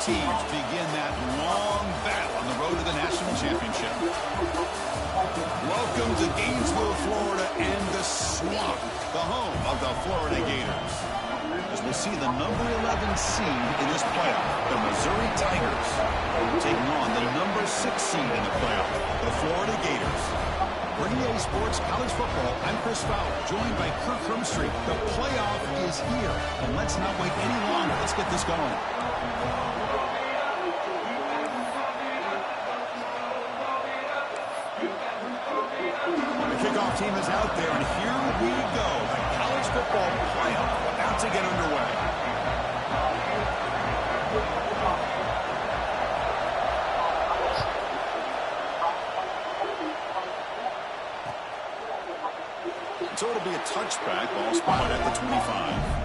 teams begin that long battle on the road to the national championship. Welcome to Gainesville, Florida, and the Swamp, the home of the Florida Gators. As we'll see the number 11 seed in this playoff, the Missouri Tigers, taking on the number 6 seed in the playoff, the Florida Gators. For EA Sports College Football, I'm Chris Fowler, joined by Kirk Crumstreet. The playoff is here, and let's not wait any longer. Let's get this going. The kickoff team is out there, and here we go. The college football playoff about to get underway. So it'll be a touchback, ball spotted at the 25.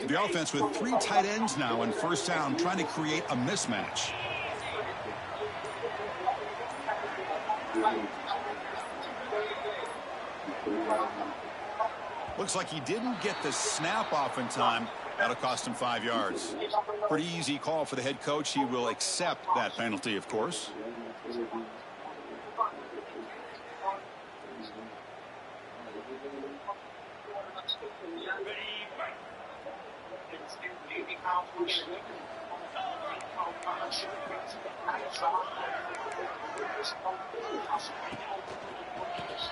The offense with 3 tight ends now in first down, trying to create a mismatch. Looks like he didn't get the snap off in time. That'll cost him 5 yards. Pretty easy call for the head coach. He will accept that penalty, of course.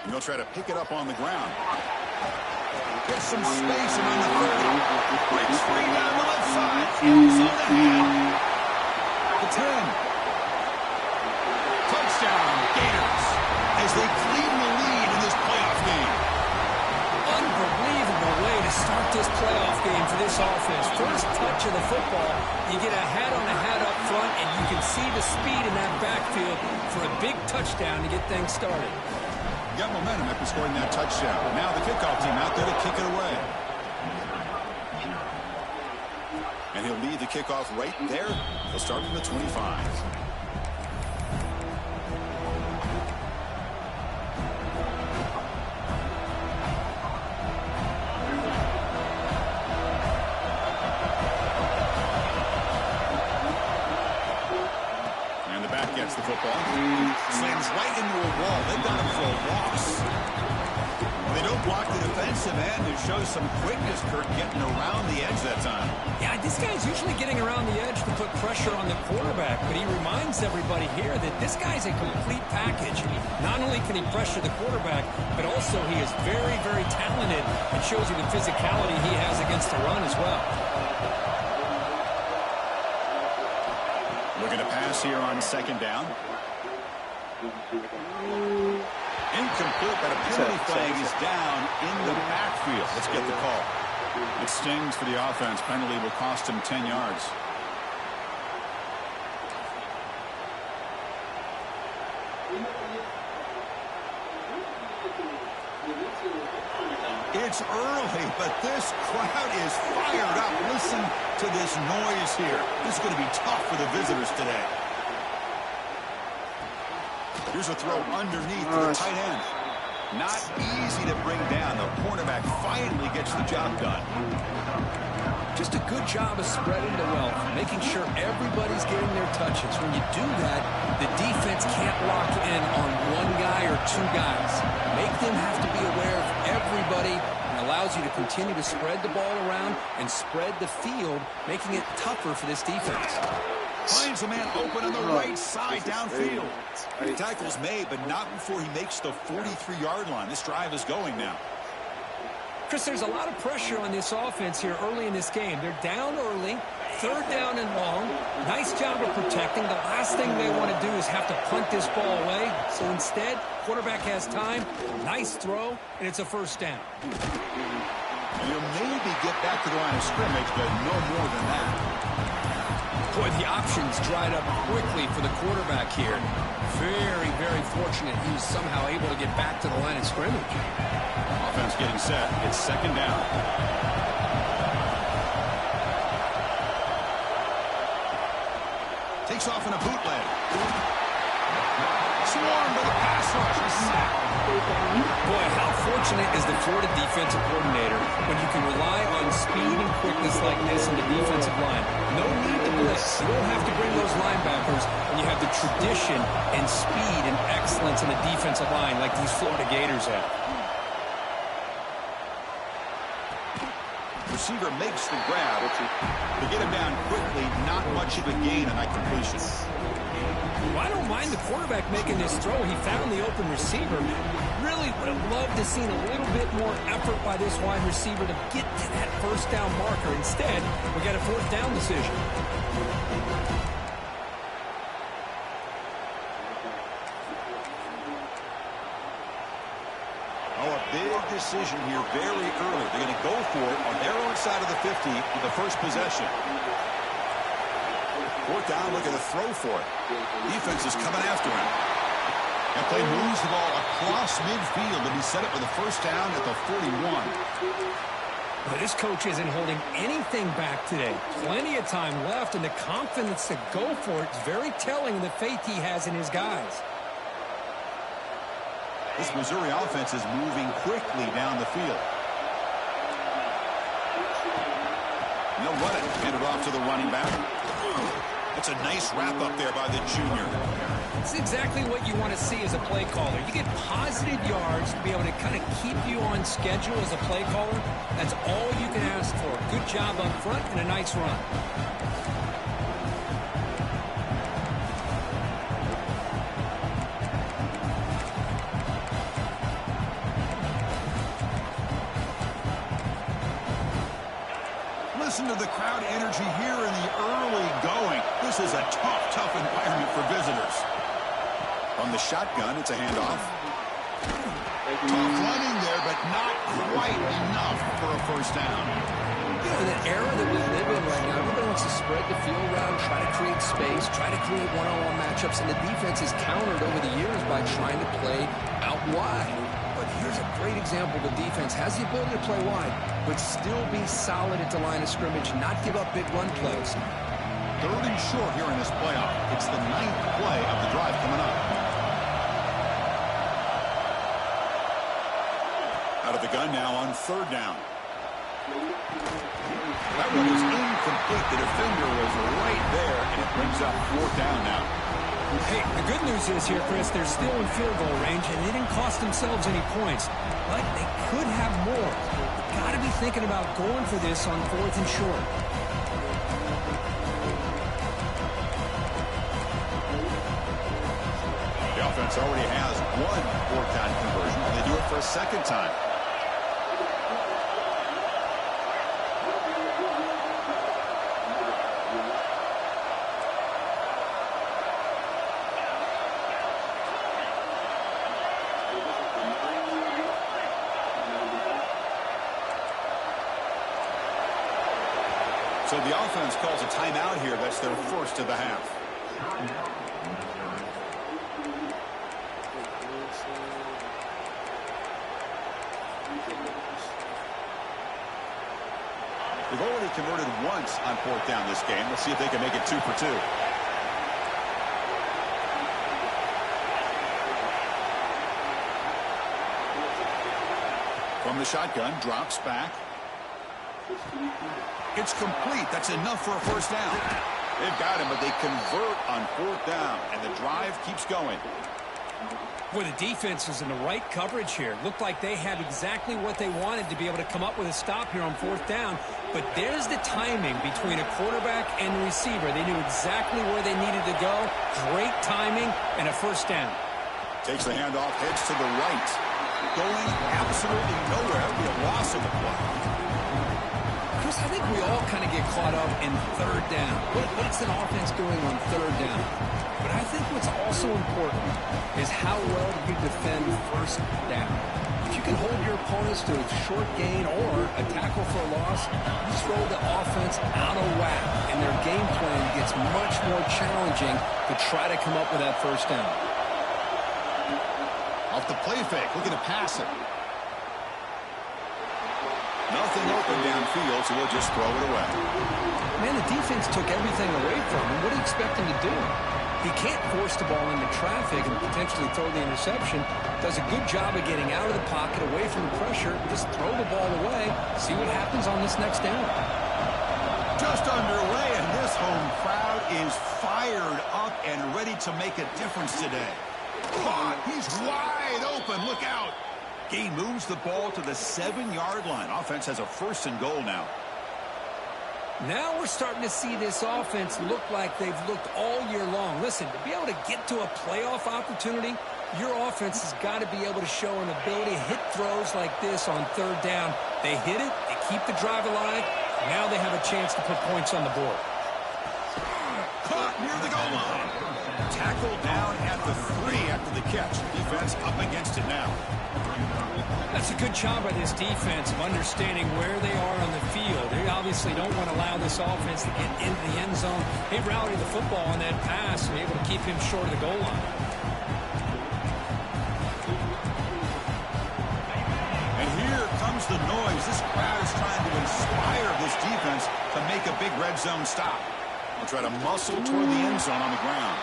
And they'll try to pick it up on the ground. Get some space around the 30. Breaks free down the left side. Ends on the head. The 10. Touchdown, Gators, as they claim the lead in this playoff game. Unbelievable way to start this playoff game for this offense. First touch of the football, you get a hat-on-a-hat up front, and you can see the speed in that backfield for a big touchdown to get things started. Got momentum after scoring that touchdown. Now the kickoff team out there to kick it away. And he'll lead the kickoff right there. He'll start from the 25. Gets the football. Slams right into a wall. They've got him for a loss. They don't block the defensive end. It shows some quickness, Kirk, getting around the edge that time. Yeah, this guy's usually getting around the edge to put pressure on the quarterback, but he reminds everybody here that this guy's a complete package. Not only can he pressure the quarterback, but also he is very, very talented and shows you the physicality he has against the run as well. Looking to pass here on second down. Incomplete, but a penalty flag is down in the backfield. Let's get the call. It stings for the offense. Penalty will cost him 10 yards. It's early, but this crowd is fired up. Listen to this noise here. This is going to be tough for the visitors today. Here's a throw underneath to the tight end. Not easy to bring down. The cornerback finally gets the job done. Just a good job of spreading the wealth, making sure everybody's getting their touches. When you do that, the defense can't lock in on one guy or 2 guys. Make them have to be aware of everybody, and allows you to continue to spread the ball around and spread the field, making it tougher for this defense. Finds a man open on the right side downfield. The tackle's made, but not before he makes the 43-yard line. This drive is going now. Chris, there's a lot of pressure on this offense here early in this game. They're down early, 3rd down and long. Nice job of protecting. The last thing they want to do is have to punt this ball away. So instead, quarterback has time, nice throw, and it's a 1st down. And you'll maybe get back to the line of scrimmage, but no more than that. Boy, the options dried up quickly for the quarterback here. Very, very fortunate he was somehow able to get back to the line of scrimmage. Offense getting set. It's second down. Takes off in a bootleg. Swarmed by the pass rush. He's sacked. Boy, how fortunate is the Florida defensive coordinator when you can rely on speed and quickness like this in the defensive line. No need to blitz. You don't have to bring those linebackers when you have the tradition and speed and excellence in the defensive line like these Florida Gators have. Receiver makes the grab. To get him down quickly, not much of a gain on that completion. Well, I don't mind the quarterback making this throw. He found the open receiver. Really would have loved to seen a little bit more effort by this wide receiver to get to that first down marker. Instead, we got a fourth down decision. Oh, a big decision here very early. They're going to go for it on their own side of the 50 with the first possession. Fourth down, looking to throw for it. Defense is coming after him. That play moves the ball across midfield to be set up for the first down at the 41. But this coach isn't holding anything back today. Plenty of time left, and the confidence to go for it is very telling of the faith he has in his guys. This Missouri offense is moving quickly down the field. They'll run it. Hand it off to the running back. That's a nice wrap-up there by the junior. It's exactly what you want to see as a play caller. You get positive yards to be able to kind of keep you on schedule as a play caller. That's all you can ask for. Good job up front and a nice run. Listen to the crowd energy here in the early going. This is a tough environment for visitors. From the shotgun, it's a handoff. Tough running there, but not quite enough for a first down. In the era that we live in right now, everybody wants to spread the field around, try to create space, try to create one-on-one matchups, and the defense is countered over the years by trying to play out wide. But here's a great example. The defense has the ability to play wide, but still be solid at the line of scrimmage, not give up big run plays. Third and short here in this playoff. It's the 9th play of the drive coming up. Out of the gun now on third down. That one is incomplete. The defender was right there, and it brings up fourth down now. Hey, the good news is here, Chris, they're still in field goal range, and they didn't cost themselves any points. But they could have more. Got to be thinking about going for this on fourth and short. The offense already has one fourth down conversion, and they do it for a second time. So the offense calls a timeout here. That's their first of the half. They've already converted once on fourth down this game. Let's see if they can make it 2 for 2. From the shotgun, drops back. It's complete. That's enough for a first down. They've got him, but they convert on fourth down, and the drive keeps going. Boy, the defense is in the right coverage here. Looked like they had exactly what they wanted to be able to come up with a stop here on fourth down. But there's the timing between a quarterback and the receiver. They knew exactly where they needed to go. Great timing and a first down. Takes the handoff, heads to the right. Going absolutely nowhere. Be a loss of the play. Chris, I think we all kind of get caught up in third down. What's an offense doing on third down? But I think what's also important is how well you defend first down. If you can hold your opponents to a short gain or a tackle for a loss, you throw the offense out of whack, and their game plan gets much more challenging to try to come up with that first down. Off the play fake, looking to pass it. Nothing open downfield, so we'll just throw it away. Man, the defense took everything away from him. What do you expect him to do? He can't force the ball into traffic and potentially throw the interception. Does a good job of getting out of the pocket, away from the pressure. Just throw the ball away. See what happens on this next down. Just underway, and this home crowd is fired up and ready to make a difference today. Caught. He's wide open. Look out. Gain moves the ball to the 7-yard line. Offense has a 1st and goal now. Now we're starting to see this offense look like they've looked all year long. Listen, to be able to get to a playoff opportunity, your offense has got to be able to show an ability to hit throws like this on 3rd down. They hit it, they keep the drive alive. Now they have a chance to put points on the board. Caught near the goal line. Tackled down at the 3 after the catch. Defense up against it now. That's a good job by this defense of understanding where they are on the field. They obviously don't want to allow this offense to get into the end zone. They rallied the football on that pass and be able to keep him short of the goal line. And here comes the noise. This crowd is trying to inspire this defense to make a big red zone stop. They'll try to muscle toward the end zone on the ground.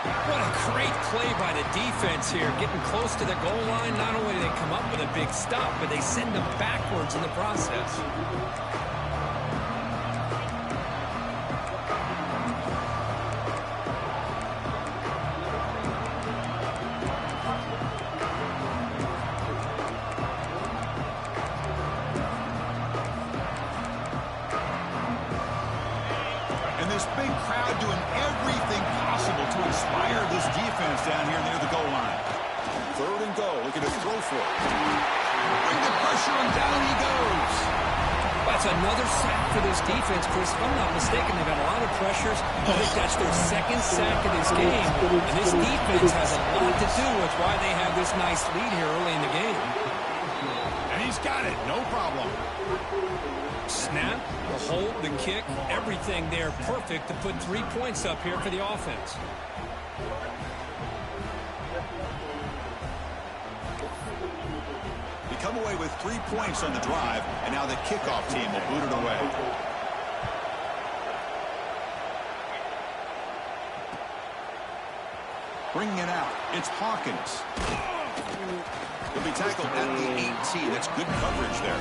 What a great play by the defense here. Getting close to the goal line, not only do they come up with a big stop, but they send them backwards in the process. And this big crowd doing everything possible to inspire this defense down here near the goal line. 3rd and goal, looking to throw for it. Bring the pressure, and down he goes. That's another sack for this defense, Chris. If I'm not mistaken, they've had a lot of pressures. I think that's their 2nd sack of this game. And this defense has a lot to do with why they have this nice lead here early in the game. And he's got it, no problem. Snap, the hold, the kick, everything there perfect to put 3 points up here for the offense. They come away with 3 points on the drive, and now the kickoff team will boot it away. Bringing it out, it's Hawkins. He'll be tackled at the 18. That's good coverage there.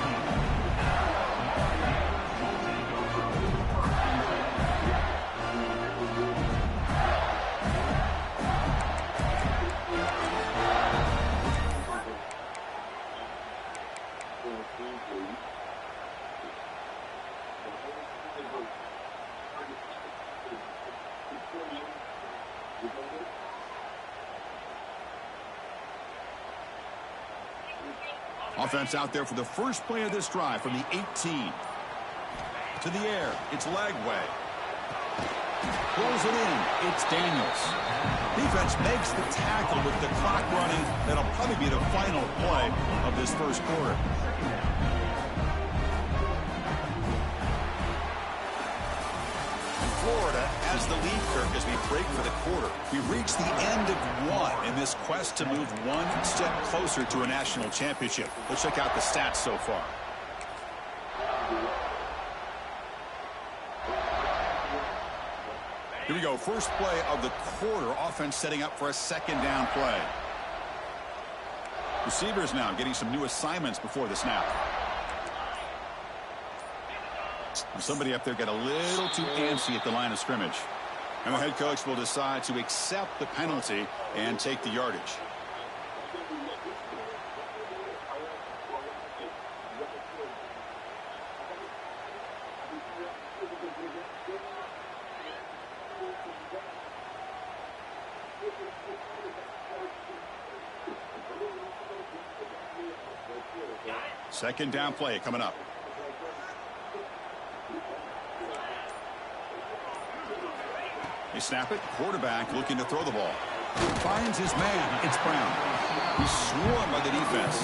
Offense out there for the first play of this drive from the 18. To the air, it's Lagway. Pulls it in, it's Daniels. Defense makes the tackle with the clock running. That'll probably be the final play of this first quarter. Florida has the lead, Kirk, as we break for the quarter. We've reached the end of 1 in this quest to move 1 step closer to a national championship. Let's check out the stats so far. Here we go. First play of the quarter. Offense setting up for a 2nd down play. Receivers now getting some new assignments before the snap. Somebody up there got a little too antsy at the line of scrimmage. And the head coach will decide to accept the penalty and take the yardage. Second down play coming up. They snap it. Quarterback looking to throw the ball. Finds his man. It's Brown. He's swarmed by the defense.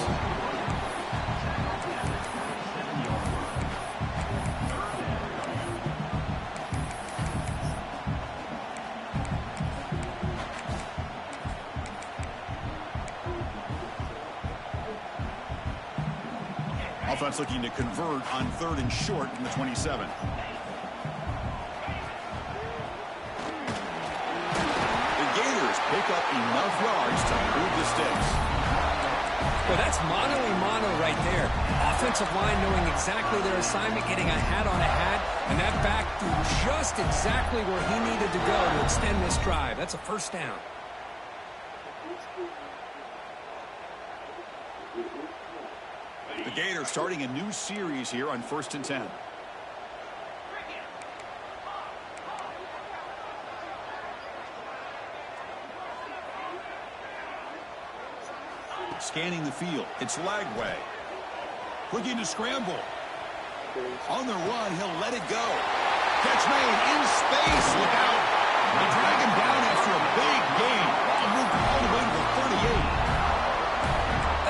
Offense looking to convert on 3rd and short from the 27. The Gators pick up enough yards to move the sticks. Well, that's mano-a-mano right there. Offensive line knowing exactly their assignment, getting a hat on a hat, and that back threw just exactly where he needed to go to extend this drive. That's a first down. The Gators starting a new series here on 1st and 10. Scanning the field. It's Lagway. Looking to scramble. On the run, he'll let it go. Catch made in space. Look out. They drag him down after a big gain. Ball moved all the way to the 38.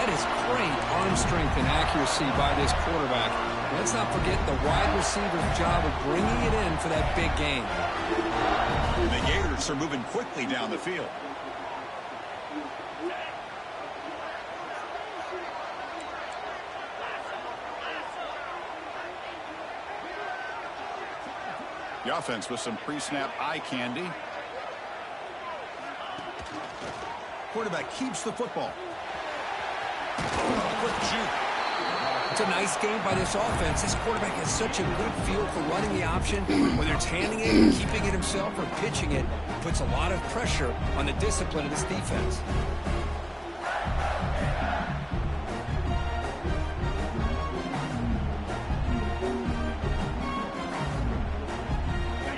That is great arm strength and accuracy by this quarterback. Let's not forget the wide receiver's job of bringing it in for that big gain. The Gators are moving quickly down the field. The offense with some pre-snap eye candy. Quarterback keeps the football. Quick shoot. It's a nice game by this offense. This quarterback has such a good feel for running the option. Whether it's handing it, keeping it himself, or pitching it, puts a lot of pressure on the discipline of this defense.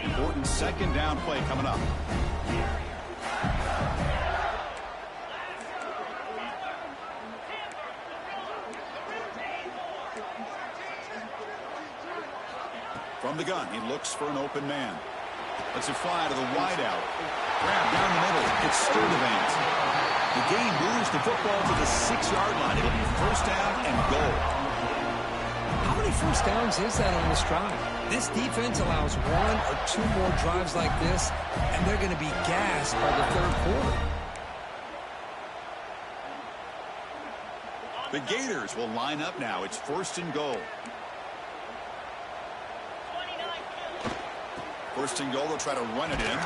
Important 2nd down play coming up. From the gun, he looks for an open man. Lets it fly to the wideout. Grab down the middle. It's Sturdivant. The game moves the football to the 6-yard line. It'll be 1st down and goal. How many first downs is that on this drive? This defense allows 1 or 2 more drives like this, and they're going to be gassed by the 3rd quarter. The Gators will line up now. It's 1st and goal. 1st and goal, they'll try to run it in.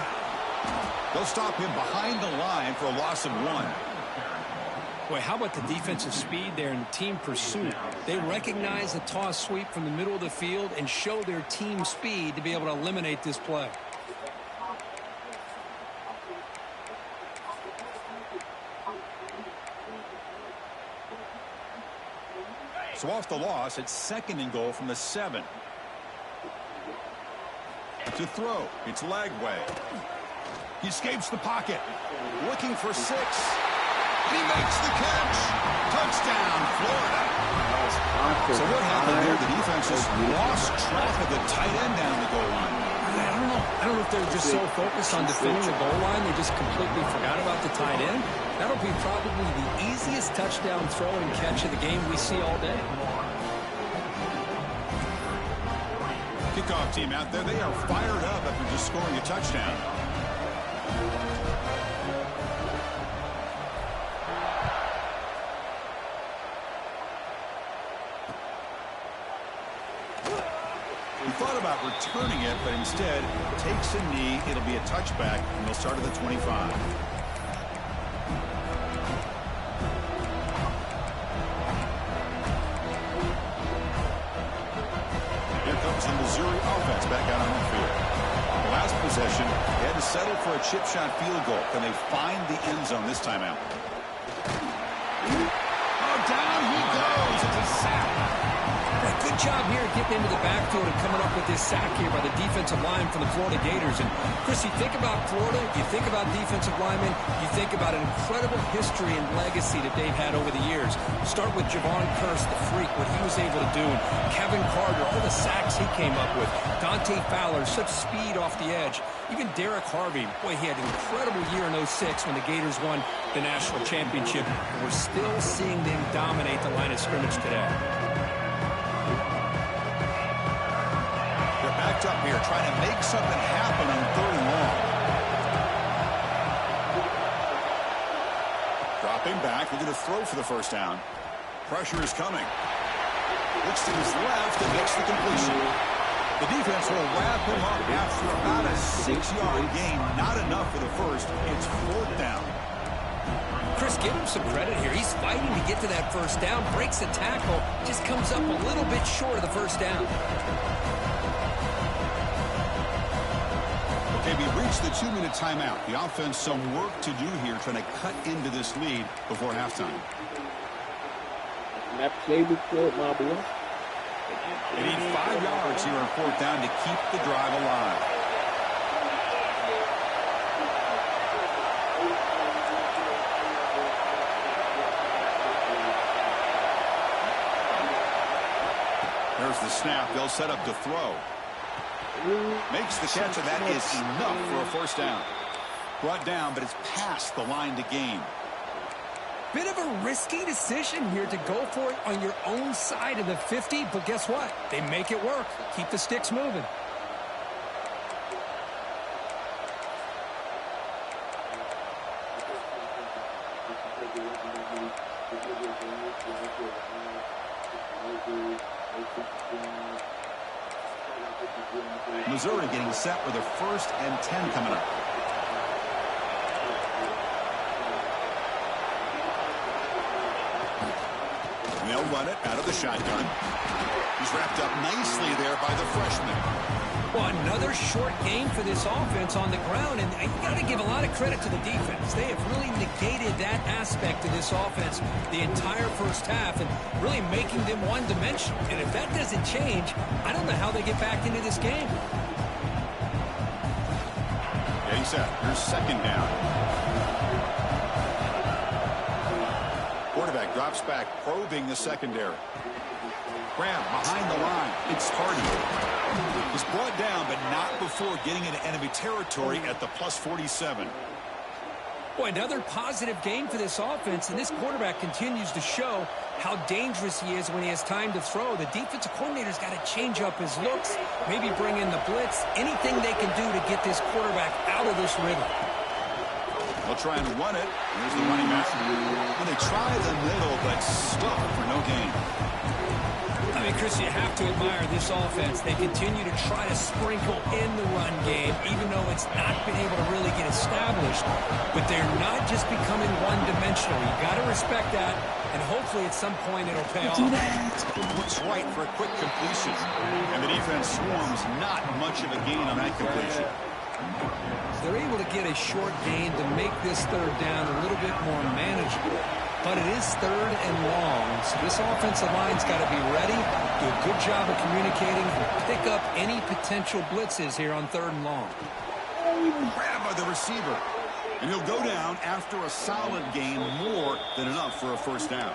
They'll stop him behind the line for a loss of 1. Boy, how about the defensive speed there and the team pursuit? They recognize the toss sweep from the middle of the field and show their team speed to be able to eliminate this play. So off the loss, it's 2nd and goal from the 7. To throw, it's Lagway. He escapes the pocket. Looking for 6. He makes the catch. Touchdown, Florida. So what happened there? The defense just lost track of the tight end down the goal line. I don't know if they're just so focused on defending the goal line, they just completely forgot about the tight end. That'll be probably the easiest touchdown throw and catch of the game we see all day. Kickoff team out there, they are fired up after just scoring a touchdown. He thought about returning it, but instead takes a knee. It'll be a touchback, and they'll start at the 25. The Missouri offense back out on the field. The last possession, they had to settle for a chip shot field goal. Can they find the end zone this time out? Oh, down he goes. It's a sack. Good job here getting into the backfield and coming up with this sack here by the defensive line from the Florida Gators. And, Chris, you think about Florida, you think about defensive linemen, you think about an incredible history and legacy that they've had over the years. Start with Javon Kearse, the freak, what he was able to do. And Kevin Carter, all the sacks he came up with. Dante Fowler, such speed off the edge. Even Derek Harvey, boy, he had an incredible year in '06 when the Gators won the national championship. And we're still seeing them dominate the line of scrimmage today. They're backed up here trying to make something happen on 3rd and long. Dropping back, looking to throw for the first down. Pressure is coming. Looks to his left and makes the completion. The defense will wrap him up after about a 6-yard gain. Not enough for the first. It's 4th down. Chris, give him some credit here. He's fighting to get to that first down, breaks the tackle, just comes up a little bit short of the first down. Okay, we reached the 2-minute timeout. The offense some work to do here, trying to cut into this lead before halftime. That play report, my boy. They need 5 yards here on 4th down to keep the drive alive. There's the snap. They'll set up to throw. Makes the catch, and that is enough for a first down. Brought down, but it's past the line to gain. Bit of a risky decision here to go for it on your own side of the 50, but guess what? They make it work. Keep the sticks moving. Missouri getting set with a 1st and 10 coming up. They'll run it out of the shotgun. He's wrapped up nicely there by the freshman. Well, another short gain for this offense on the ground, and you got to give a lot of credit to the defense. They have really negated that aspect of this offense the entire first half and really making them one-dimensional. And if that doesn't change, I don't know how they get back into this game. Yeah, he's set. Here's 2nd down. Quarterback drops back, probing the secondary. Graham behind the line. It's Hardy. He's brought down, but not before getting into enemy territory at the +47. Boy, another positive game for this offense, and this quarterback continues to show how dangerous he is when he has time to throw. The defensive coordinator's got to change up his looks, maybe bring in the blitz, anything they can do to get this quarterback out of this rhythm. They'll try and run it. Here's the running back. And they try the middle, but stop for no gain. I mean, Chris, you have to admire this offense. They continue to try to sprinkle in the run game, even though it's not been able to really get established. But they're not just becoming one-dimensional. You got to respect that, and hopefully at some point it'll pay off. Looks right for a quick completion. And the defense swarms not much of a gain on that completion. They're able to get a short gain to make this 3rd down a little bit more manageable. But it is 3rd and long, so this offensive line's got to be ready, do a good job of communicating, and pick up any potential blitzes here on 3rd and long. Grabbed by the receiver. And he'll go down after a solid gain, more than enough for a first down.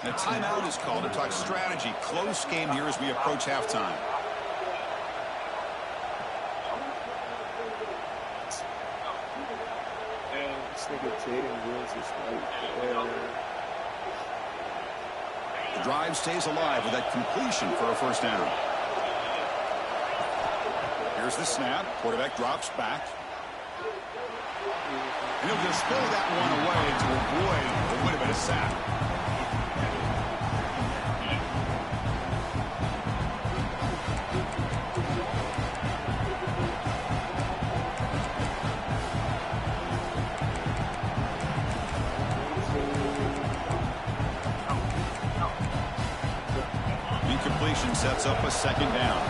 And a timeout is called to talk strategy. Close game here as we approach halftime. The drive stays alive with that completion for a first down. Here's the snap. Quarterback drops back. And he'll just throw that one away to avoid what would have been a sack. Incompletion sets up a 2nd down.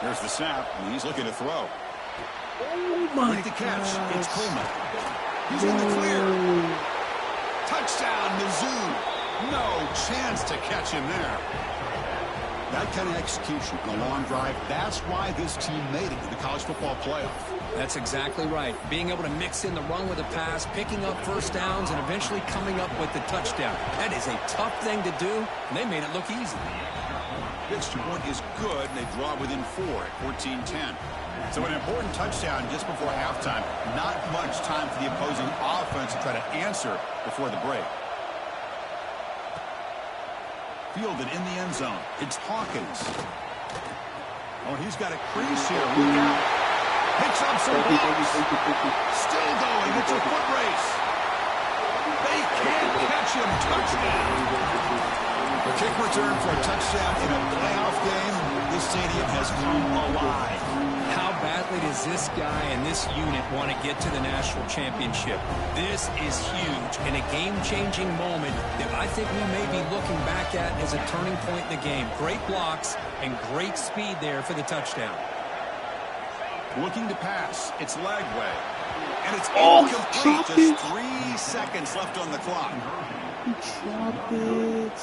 Here's the snap, and he's looking to throw. Oh my With the catch, it's Coleman. He's in the clear. Touchdown, Mizzou. No chance to catch him there. That kind of execution on a long drive, that's why this team made it to the college football playoff. That's exactly right. Being able to mix in the run with the pass, picking up first downs, and eventually coming up with the touchdown. That is a tough thing to do, and they made it look easy. The extra point is good, and they draw within 4 at 14-10. So an important touchdown just before halftime. Not much time for the opposing offense to try to answer before the break. Fielded in the end zone. It's Hawkins. Oh, he's got a crease here. Look out. Picks up some blocks. Still going. It's a foot race. They can't catch him. Touchdown. A kick return for a touchdown in a playoff game. This stadium has come alive. How badly does this guy and this unit want to get to the national championship? This is huge and a game-changing moment that I think we may be looking back at as a turning point in the game. Great blocks and great speed there for the touchdown. Looking to pass. It's Lagway. And it's incomplete. Just 3 seconds left on the clock. Drop it.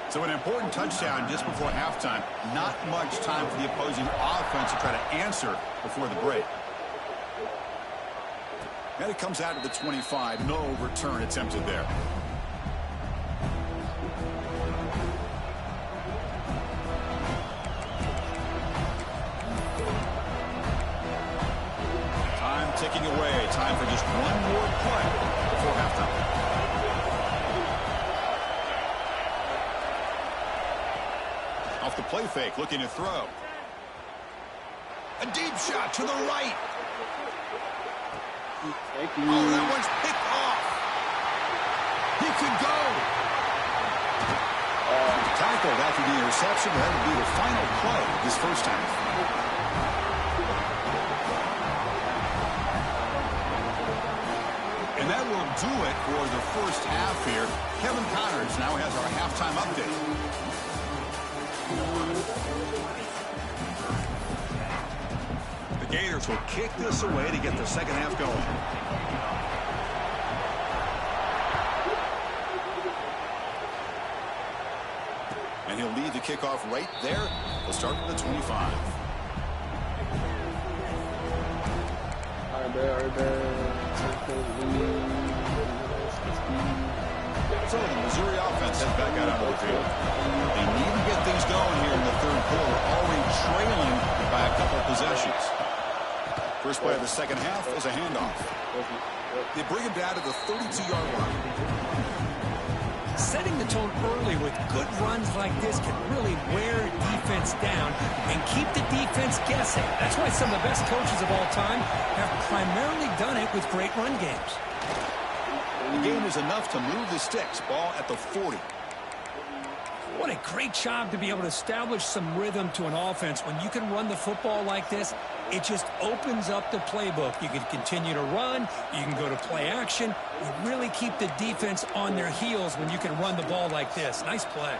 So an important touchdown just before halftime. Not much time for the opposing offense to try to answer before the break. And it comes out of the 25. No return attempted there. Time ticking away. Time for just one more play before halftime. Off the play fake, looking to throw. A deep shot to the right. Oh, that one's picked off. He could go. Tackled after the interception. That would be the final play this first half. And that will do it for the first half here. Kevin Connors now has our halftime update. The Gators will kick this away to get the second half going. And he'll lead the kickoff right there. He'll start with the 25. So the Missouri offense heads back out onto the field. They need to get things going here in the third quarter, already trailing by a couple possessions. First play of the second half is a handoff. They bring him down to the 32-yard line. Setting the tone early with good runs like this can really wear defense down and keep the defense guessing. That's why some of the best coaches of all time have primarily done it with great run games. The game is enough to move the sticks. Ball at the 40. What a great job to be able to establish some rhythm to an offense. When you can run the football like this, it just opens up the playbook. You can continue to run. You can go to play action. You really keep the defense on their heels when you can run the ball like this. Nice play.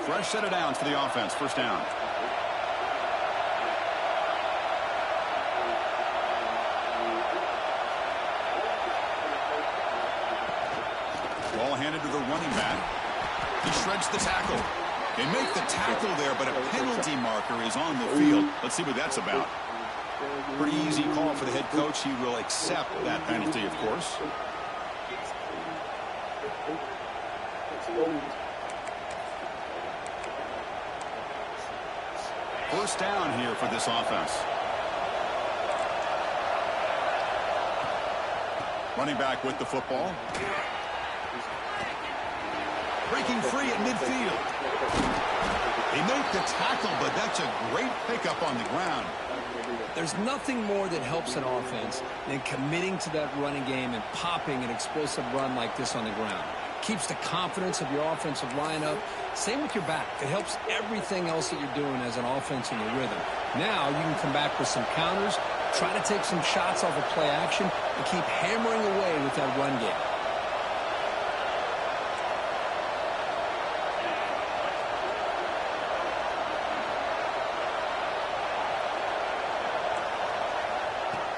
Fresh set of downs for the offense. First down. Ball handed to the running back. He shreds the tackle. They make the tackle there, but a penalty marker is on the field. Let's see what that's about. Pretty easy call for the head coach. He will accept that penalty, of course. First down here for this offense. Running back with the football. Breaking free at midfield. They make the tackle, but that's a great pickup on the ground. There's nothing more that helps an offense than committing to that running game and popping an explosive run like this on the ground. Keeps the confidence of your offensive lineup. Same with your back. It helps everything else that you're doing as an offense in your rhythm. Now you can come back with some counters, try to take some shots off of play action, and keep hammering away with that run game.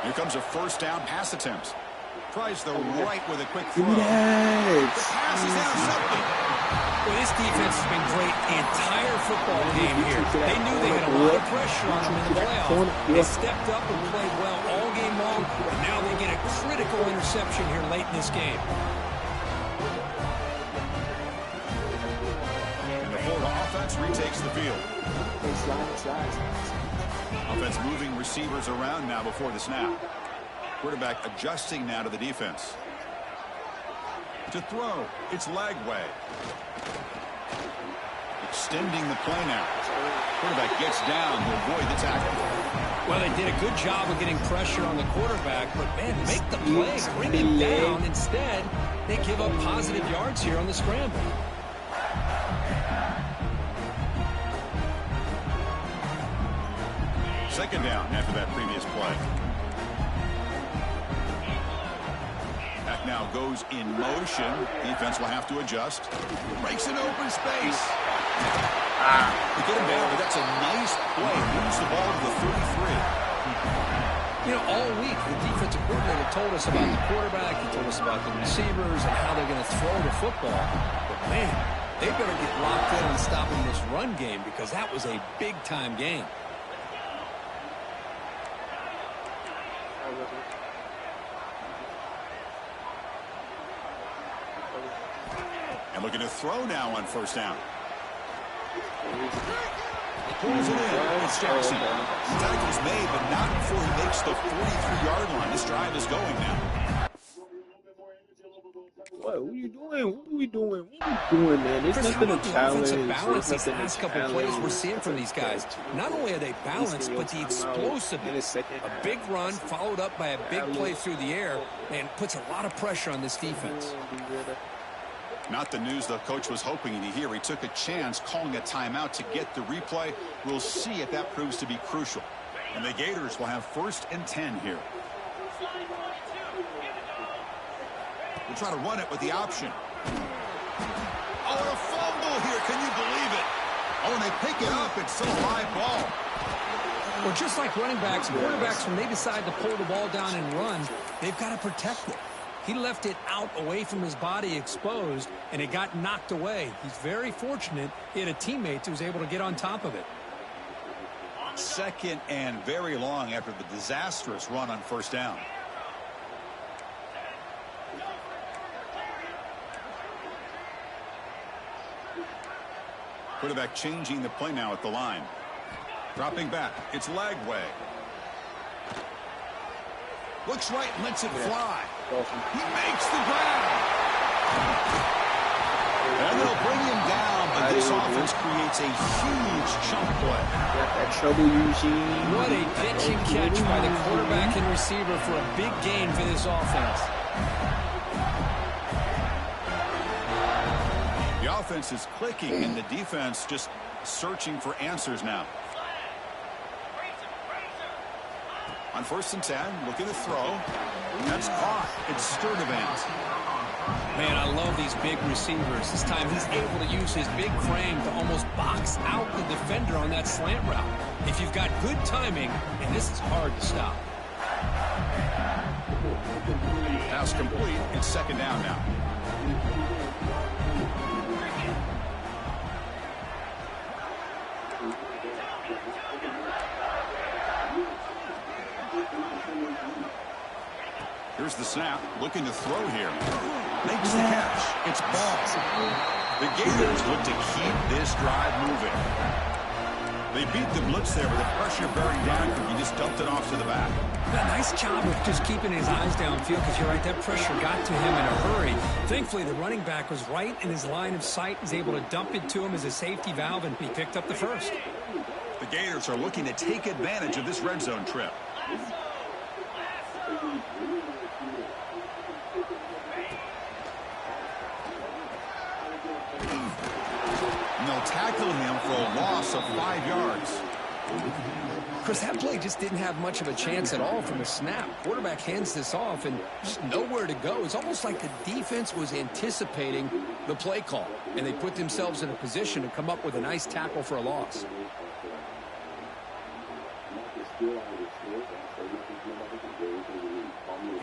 Here comes a first down pass attempt. Tries the right with a quick throw. Yes. The pass is intercepted. Well, this defense has been great the entire football game here. They knew they had a lot of pressure on them in the playoffs. They stepped up and played well all game long, and now they get a critical interception here late in this game. And the Florida offense retakes the field. Offense moving receivers around now before the snap. Quarterback adjusting now to the defense. To throw, it's Lagway. Extending the play now. Quarterback gets down to avoid the tackle. Well, they did a good job of getting pressure on the quarterback, but, man, make the play, bring him down. Instead, they give up positive yards here on the scramble. Second down after that previous play. Back now goes in motion. Defense will have to adjust. Breaks an open space. They get him down, but that's a nice play. Moves the ball to the 33. You know, all week, the defensive coordinator told us about the quarterback. He told us about the receivers and how they're going to throw the football. But, man, they better get locked in on stopping this run game because that was a big-time game. And looking to throw now on first down. Pulls it in. It's Jackson. The tackle's made, but not before he makes the 43-yard line. This drive is going now. What are you doing? What are we doing? What are we doing, man? There's nothing to challenge. Offensive balance these There's last nothing to couple plays we're challenge. seeing from these guys. Not only are they balanced, but the explosiveness. A big run followed up by a big play through the air and puts a lot of pressure on this defense. Not the news the coach was hoping to hear. He took a chance calling a timeout to get the replay. We'll see if that proves to be crucial. And the Gators will have 1st and 10 here. We'll try to run it with the option. Oh, and a fumble here. Can you believe it? Oh, and they pick it up. It's still a live ball. Well, just like running backs, quarterbacks, when they decide to pull the ball down and run, they've got to protect it. He left it out away from his body exposed, and it got knocked away. He's very fortunate he had a teammate who was able to get on top of it. 2nd and very long after the disastrous run on first down. Quarterback changing the play now at the line. Dropping back. It's Lagway. Looks right and lets it fly. He makes the grab. And they'll bring him down, but this offense creates a huge chunk play. Got that trouble, Eugene. What a pitch and catch by the quarterback and receiver for a big gain for this offense. The offense is clicking, and the defense just searching for answers now. On 1st and 10, looking to throw. That's caught. It's Sturdivant. Man, I love these big receivers. This time he's able to use his big frame to almost box out the defender on that slant route. If you've got good timing, and this is hard to stop. Pass complete. It's 2nd down now. Here's the snap, looking to throw here. Makes the catch. It's ball. The Gators look to keep this drive moving. They beat the blitz there with the pressure bearing down. He just dumped it off to the back. A nice job of just keeping his eyes downfield because you're right, that pressure got to him in a hurry. Thankfully, the running back was right in his line of sight. He's able to dump it to him as a safety valve, and he picked up the first. The Gators are looking to take advantage of this red zone trip. And they'll tackle him for a loss of 5 yards. Chris, that play just didn't have much of a chance at all from the snap. Quarterback hands this off and just nowhere to go. It's almost like the defense was anticipating the play call, and they put themselves in a position to come up with a nice tackle for a loss.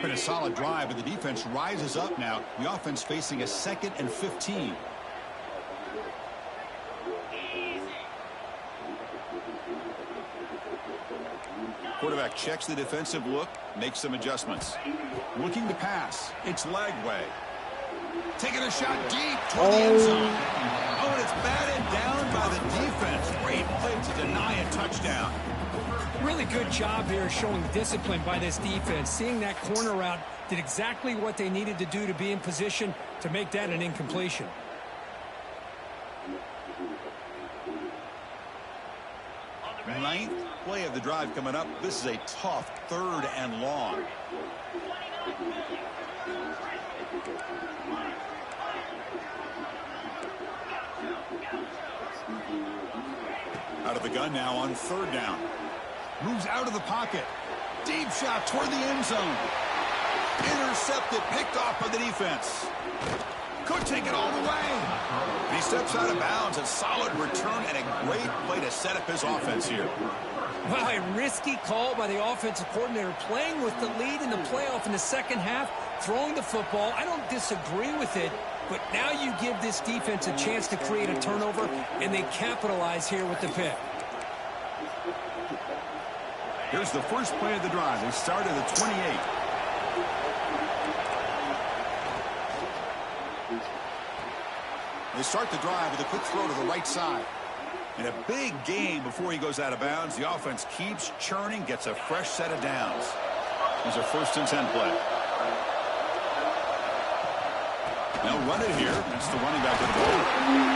Been a solid drive, but the defense rises up now. The offense facing a 2nd and 15. Quarterback checks the defensive look, makes some adjustments. Looking to pass. It's Lagway. Taking a shot deep toward the end zone. Oh, and it's batted down by the defense. Great play to deny a touchdown. Really good job here showing discipline by this defense. Seeing that corner route did exactly what they needed to do to be in position to make that an incompletion. Ninth play of the drive coming up. This is a tough 3rd and long. Out of the gun now on 3rd down. Moves out of the pocket. Deep shot toward the end zone. Intercepted, picked off by the defense. Could take it all the way. And he steps out of bounds. A solid return and a great play to set up his offense here. Well, a risky call by the offensive coordinator, playing with the lead in the playoff in the second half, throwing the football. I don't disagree with it, but now you give this defense a chance to create a turnover, and they capitalize here with the pick. Here's the first play of the drive. They start at the 28. They start the drive with a quick throw to the right side. And a big gain before he goes out of bounds. The offense keeps churning, gets a fresh set of downs. Here's a 1st and 10 play. They'll run it here. That's the running back with the ball.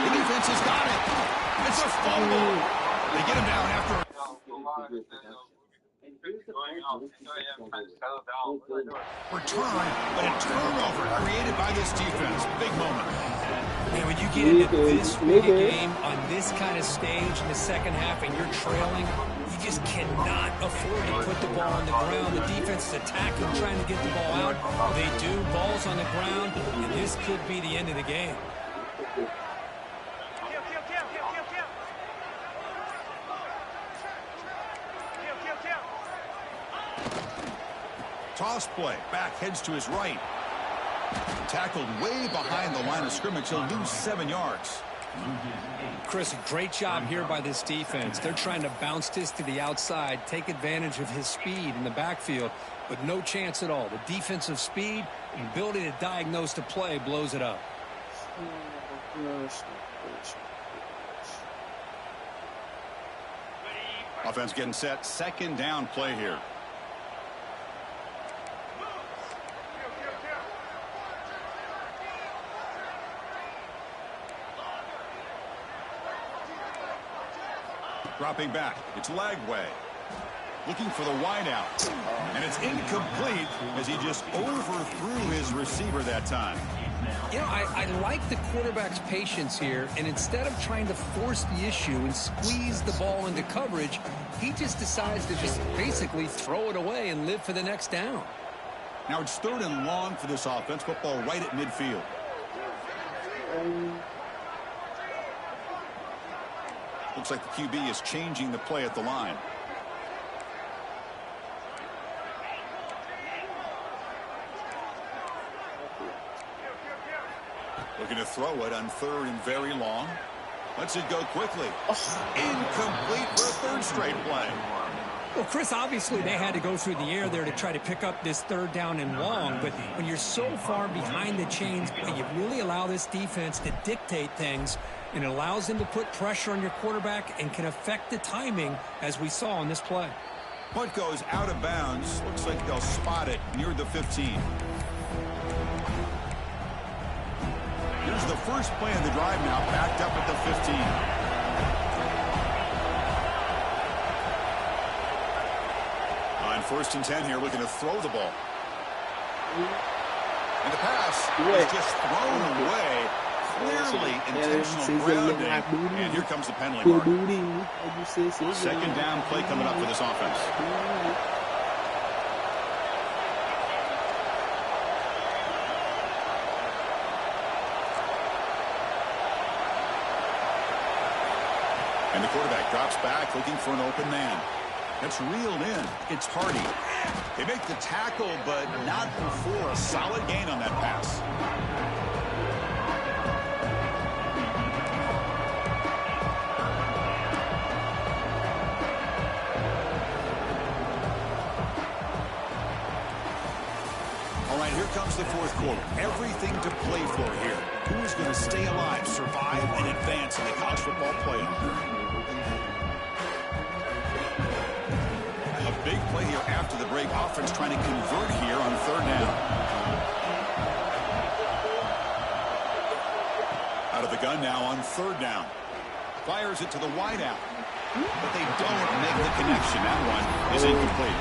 The defense has got it. It's a fumble. They get him down after. Return, but a turnover created by this defense. Big moment. Man, when you get into this big game on this kind of stage in the second half and you're trailing, you just cannot afford to put the ball on the ground. The defense is attacking, trying to get the ball out. They do. Ball's on the ground, and this could be the end of the game. Toss play. Back heads to his right. Tackled way behind the line of scrimmage. He'll lose 7 yards. Chris, great job here by this defense. They're trying to bounce this to the outside, take advantage of his speed in the backfield, but no chance at all. The defensive speed and ability to diagnose the play blows it up. Offense getting set. 2nd down play here. Dropping back. It's Lagway. Looking for the wideout. And it's incomplete as he just overthrew his receiver that time. You know, I like the quarterback's patience here, and instead of trying to force the issue and squeeze the ball into coverage, he just decides to just basically throw it away and live for the next down. Now it's 3rd and long for this offense. Football right at midfield. Looks like the QB is changing the play at the line. Looking to throw it on 3rd and very long. Lets it go quickly. Incomplete for a 3rd straight play. Well, Chris, obviously they had to go through the air there to try to pick up this 3rd down and long, but when you're so far behind the chains, you really allow this defense to dictate things, and it allows them to put pressure on your quarterback and can affect the timing, as we saw on this play. Punt goes out of bounds. Looks like they'll spot it near the 15. Here's the first play of the drive now, backed up at the 15. On 1st and 10 here, looking to throw the ball. And the pass is just thrown away. Clearly intentional grounding. And here comes the penalty mark. 2nd down play coming up for this offense. And the quarterback drops back, looking for an open man. That's reeled in. It's Hardy. They make the tackle, but not before a solid gain on that pass. comes the fourth quarter. Everything to play for here. Who is going to stay alive, survive, and advance in the college football playoff? A big play here after the break. Offense trying to convert here on third down. Out of the gun now on third down. Fires it to the wideout. But they don't make the connection. That one is incomplete.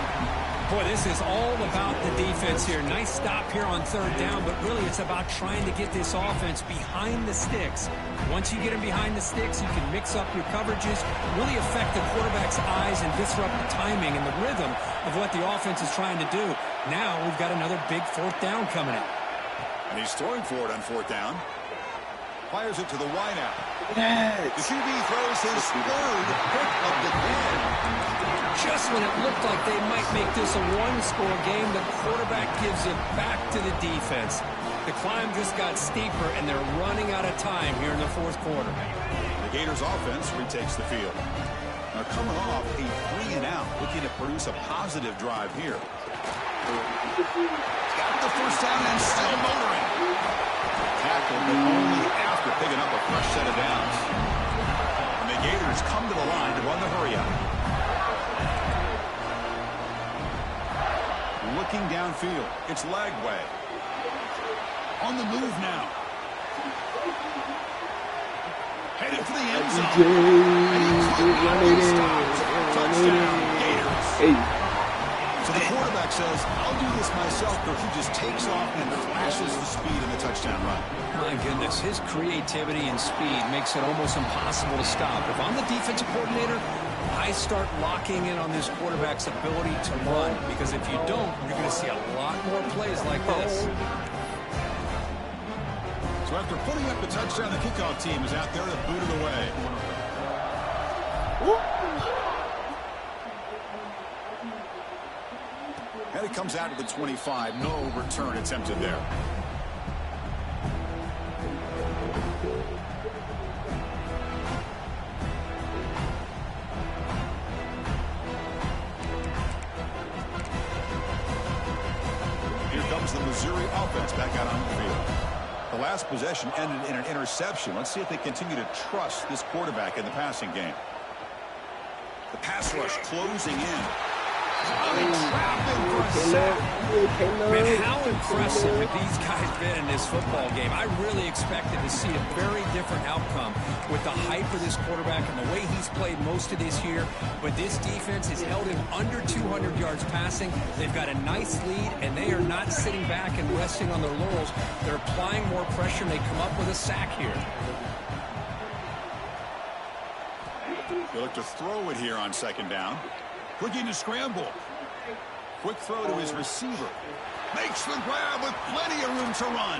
Boy, this is all about the defense here. Nice stop here on third down, but really it's about trying to get this offense behind the sticks. Once you get them behind the sticks, you can mix up your coverages, really affect the quarterback's eyes and disrupt the timing and the rhythm of what the offense is trying to do. Now we've got another big fourth down coming in. And he's throwing for it on fourth down. Fires it to the wideout. Yes. The QB throws his third pick of the game. Just when it looked like they might make this a one-score game, the quarterback gives it back to the defense. The climb just got steeper, and they're running out of time here in the fourth quarter. The Gators offense retakes the field. Now coming off a 3-and-out, looking to produce a positive drive here. Got the first down and still motoring. Tackle, but only after picking up a fresh set of downs. And the Gators come to the line to run the hurry-up. Looking downfield. It's Lagway. On the move now. Headed for the end zone. Touchdown, Gators. Hey. So the quarterback says, I'll do this myself, but he just takes off and flashes the speed in the touchdown run. My goodness, his creativity and speed makes it almost impossible to stop. If I'm the defensive coordinator, I start locking in on this quarterback's ability to run, because if you don't, you're going to see a lot more plays like this. So after putting up the touchdown, the kickoff team is out there to boot it away. And it comes out to the 25. No return attempted there. Here comes the Missouri offense back out on the field. The last possession ended in an interception. Let's see if they continue to trust this quarterback in the passing game. The pass rush closing in. Man, how impressive have these guys been in this football game? I really expected to see a very different outcome with the hype of this quarterback and the way he's played most of this year. But this defense has held him under 200 yards passing. They've got a nice lead, and they are not sitting back and resting on their laurels. They're applying more pressure, and they come up with a sack here. They look to throw it here on second down. Looking to scramble. Quick throw to his receiver. Makes the grab with plenty of room to run.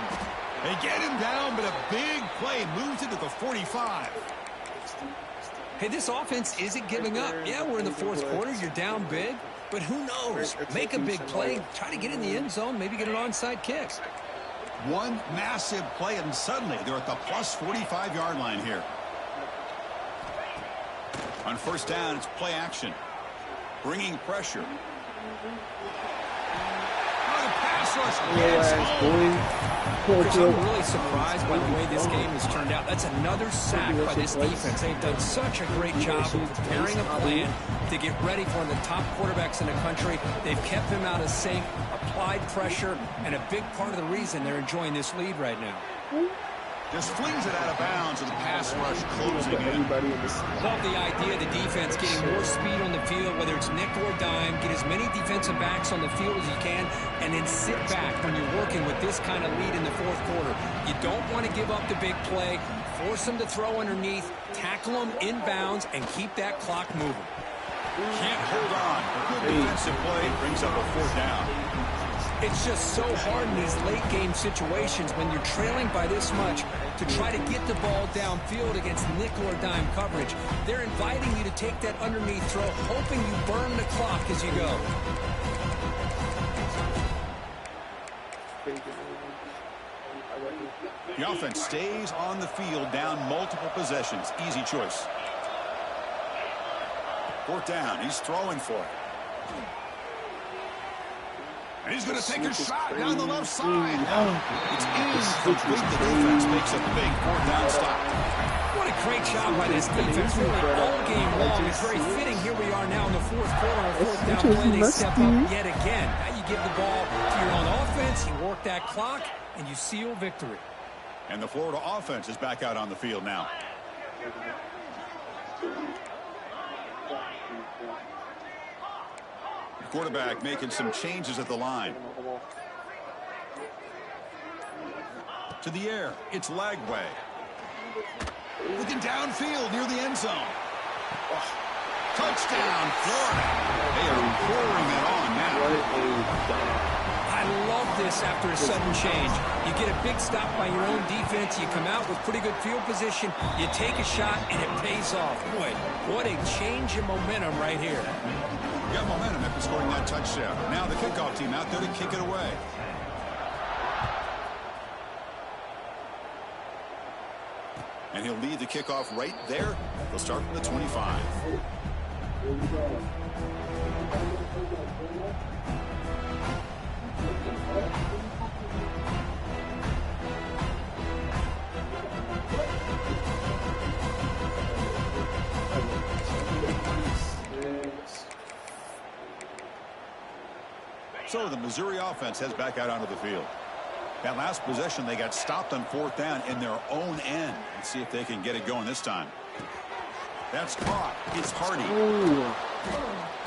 They get him down, but a big play moves it to the 45. Hey, this offense isn't giving up. Yeah, we're in the fourth quarter. You're down big. But who knows? Make a big play. Try to get in the end zone. Maybe get an onside kick. One massive play, and suddenly they're at the plus 45-yard line here. On first down, it's play action. Bringing pressure. Oh, the pass rush gets home. Chris, I'm really surprised by the way this game has turned out. That's another sack by this defense. They've done such a great job of preparing a plan to get ready for the top quarterbacks in the country. They've kept him out of sync, applied pressure, and a big part of the reason they're enjoying this lead right now. Just flings it out of bounds with the pass rush closing in. Love the idea of the defense getting more speed on the field, whether it's nickel or dime. Get as many defensive backs on the field as you can, and then sit back when you're working with this kind of lead in the fourth quarter. You don't want to give up the big play. Force them to throw underneath, tackle them in bounds, and keep that clock moving. Can't hold on. Good defensive play brings up a fourth down. It's just so hard in these late-game situations when you're trailing by this much to try to get the ball downfield against nickel or dime coverage. They're inviting you to take that underneath throw, hoping you burn the clock as you go. The offense stays on the field down multiple possessions. Easy choice. Fourth down. He's throwing for it. And he's going to take a shot down the left side. It's incomplete. The defense makes a big fourth down stop. What a great job by this defense really all game long. It's very fitting. Here we are now in the fourth quarter on fourth down play. They step up yet again. Now you give the ball to your own offense, you work that clock, and you seal victory. And the Florida offense is back out on the field now. The quarterback making some changes at the line. To the air, it's Lagway. Looking downfield near the end zone. Touchdown, Florida. They are pouring it on now. I love this after a sudden change. You get a big stop by your own defense. You come out with pretty good field position. You take a shot, and it pays off. Boy, what a change in momentum right here. You got momentum after scoring that touchdown. Now the kickoff team out there to kick it away. And he'll lead the kickoff right there. They'll start from the 25. So the Missouri offense heads back out onto the field. That last possession, they got stopped on fourth down in their own end. Let's see if they can get it going this time. That's caught. It's Hardy.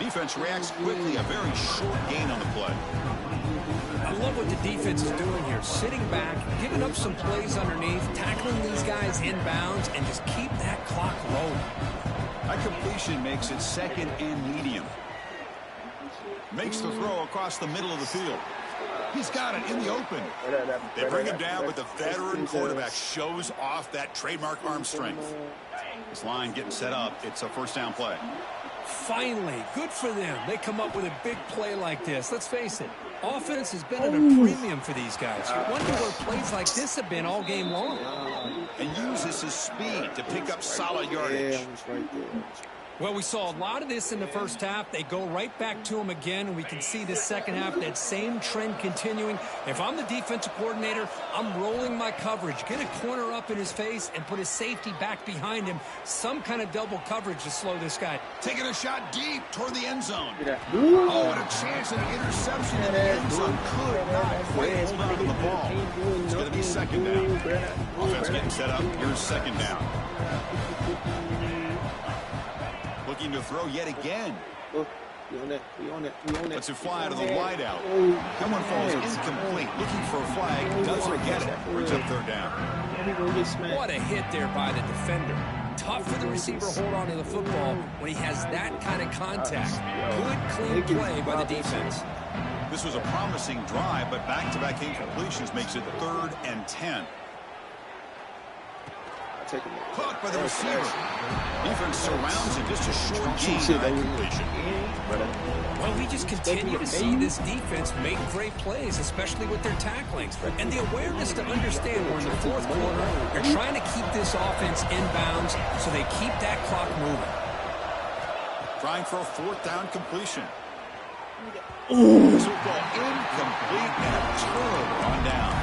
Defense reacts quickly. A very short gain on the play. I love what the defense is doing here. Sitting back, giving up some plays underneath, tackling these guys inbounds, and just keep that clock rolling. That completion makes it second and medium. Makes the throw across the middle of the field. He's got it in the open. They bring him down, but the veteran quarterback shows off that trademark arm strength. This line getting set up. It's a first down play. Finally, good for them. They come up with a big play like this. Let's face it, offense has been at a premium for these guys. You wonder where plays like this have been all game long. And uses his speed to pick up solid yardage. Well, we saw a lot of this in the first half. They go right back to him again, and we can see this second half, that same trend continuing. If I'm the defensive coordinator, I'm rolling my coverage. Get a corner up in his face and put his safety back behind him. Some kind of double coverage to slow this guy. Taking a shot deep toward the end zone. Oh, and a chance at an interception in the end zone. Could not quite hold on to the ball. It's going to be second down. Offense getting set up. Here's second down. Looking to throw yet again. Lets it fly to the wideout. That one falls incomplete. Looking for a flag. Doesn't get it. Brings up third down. What a hit there by the defender. Tough for the receiver to hold on to the football when he has that kind of contact. Good, clean play by the defense. This was a promising drive, but back-to-back incompletions makes it 3rd and 10. Caught by the receiver. Defense surrounds him. Just a short gain on completion. Well, we just continue to see this defense make great plays, especially with their tackling. And the awareness to understand we're in the fourth quarter. They're trying to keep this offense inbounds so they keep that clock moving. Trying for a 4th down completion. This will go incomplete and a turnover on downs.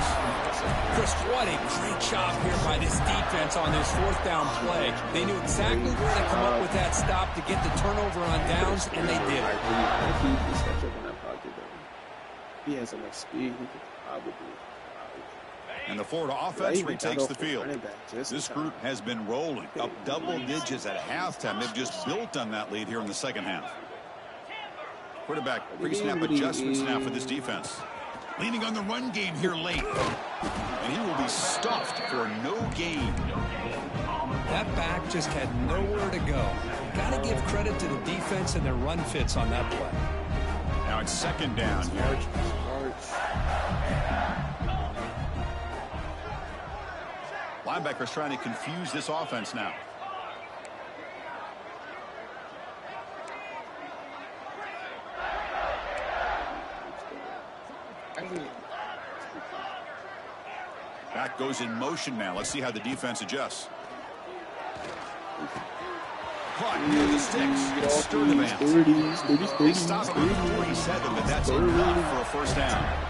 Chris, what a great job here by this defense on this 4th down play. They knew exactly where to come up with that stop to get the turnover on downs, and they did it. He has enough speed. And the Florida offense retakes the field. This group has been rolling up double digits at halftime. They've just built on that lead here in the second half. Quarterback pre-snap adjustments now for this defense. Leaning on the run game here late. And he will be stuffed for no gain. That back just had nowhere to go. Got to give credit to the defense and their run fits on that play. Now it's second down here. Linebackers trying to confuse this offense now. Back goes in motion now. Let's see how the defense adjusts. Caught near the sticks. Stirred the Vans. They stop it with 47, but that's enough for a first down.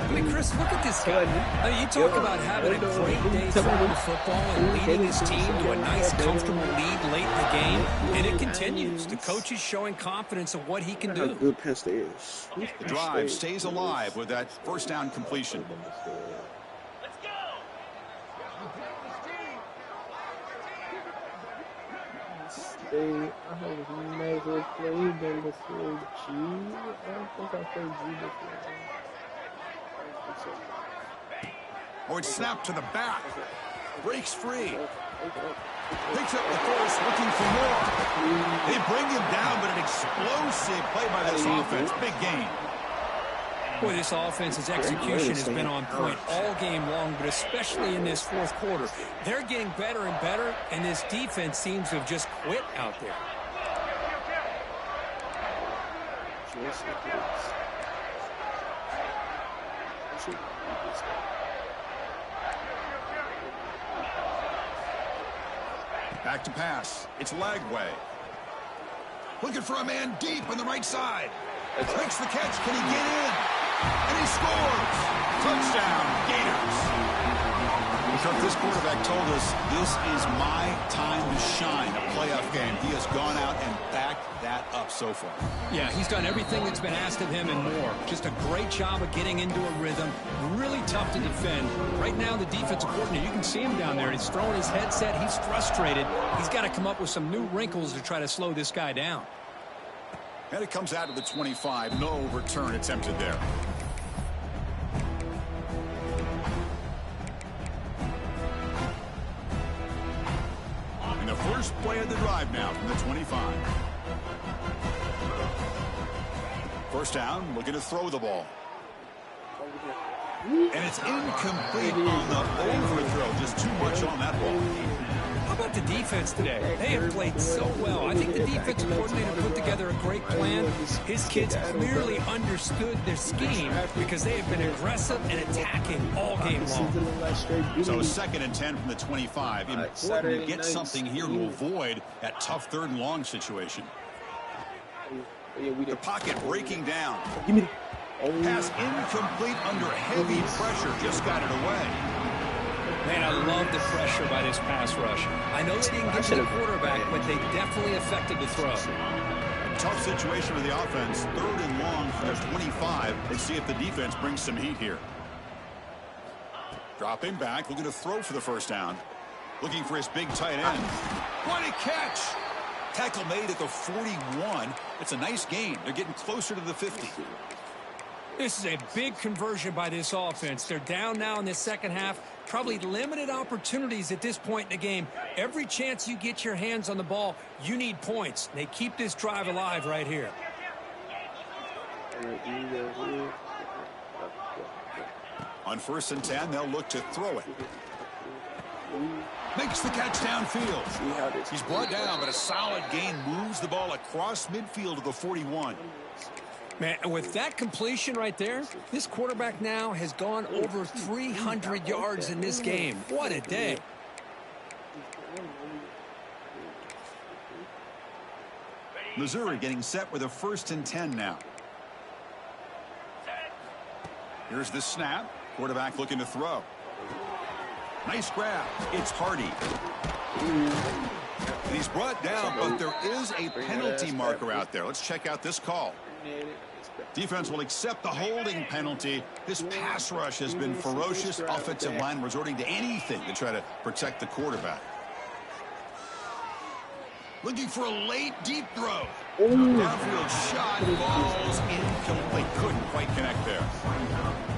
I mean, Chris, look at this guy. I mean, you talk about having a great day throwing the football and leading his team to a nice, comfortable lead late in the game, and it continues. The coach is showing confidence of what he can do. Good pass there is. The drive stays alive with that first down completion. I have never played them before G. I don't think I played G before. Oh, it's snapped to the back. Breaks free. Picks up the force, looking for more. They bring him down, but an explosive play by this offense. Big gain. Boy, this offense's execution has been on point all game long, but especially in this fourth quarter. They're getting better and better, and this defense seems to have just quit out there. Back to pass. It's Lagway. Looking for a man deep on the right side. Makes the catch. Can he get in? And he scores. Touchdown, Gators. Kirk, this quarterback told us this is my time to shine, a playoff game. He has gone out and backed that up so far. Yeah, he's done everything that's been asked of him and more. Just a great job of getting into a rhythm. Really tough to defend. Right now, the defensive coordinator, you can see him down there. He's throwing his headset. He's frustrated. He's got to come up with some new wrinkles to try to slow this guy down. And it comes out of the 25. No return attempted there. And the first play of the drive now from the 25. First down, looking to throw the ball. And it's incomplete on the overthrow. Just too much on that ball. How about the defense today? They have played so well. I think the defensive coordinator put together a great plan. His kids clearly understood their scheme because they have been aggressive and attacking all game long. So 2nd and 10 from the 25. Important to get something here to avoid that tough 3rd and long situation. The pocket breaking down. Pass incomplete under heavy pressure. Just got it away. Man, I love the pressure by this pass rush. I know they didn't get to the quarterback, but they definitely affected the throw. Tough situation for the offense. 3rd and long from their 25. Let's see if the defense brings some heat here. Dropping back, looking to throw for the first down. Looking for his big tight end. What a catch! Tackle made at the 41. It's a nice gain. They're getting closer to the 50. This is a big conversion by this offense. They're down now in the second half. Probably limited opportunities at this point in the game. Every chance you get your hands on the ball, you need points. They keep this drive alive right here. On 1st and 10, they'll look to throw it. Makes the catch downfield. He's brought down, but a solid gain moves the ball across midfield to the 41. Man, with that completion right there, this quarterback now has gone over 300 yards in this game. What a day. Missouri getting set with a 1st and 10 now. Here's the snap. Quarterback looking to throw. Nice grab. It's Hardy. And he's brought down, but there is a penalty marker out there. Let's check out this call. Defense will accept the holding penalty. This pass rush has been ferocious. Offensive line resorting to anything to try to protect the quarterback. Looking for a late deep throw. Downfield shot falls incomplete. Couldn't quite connect there.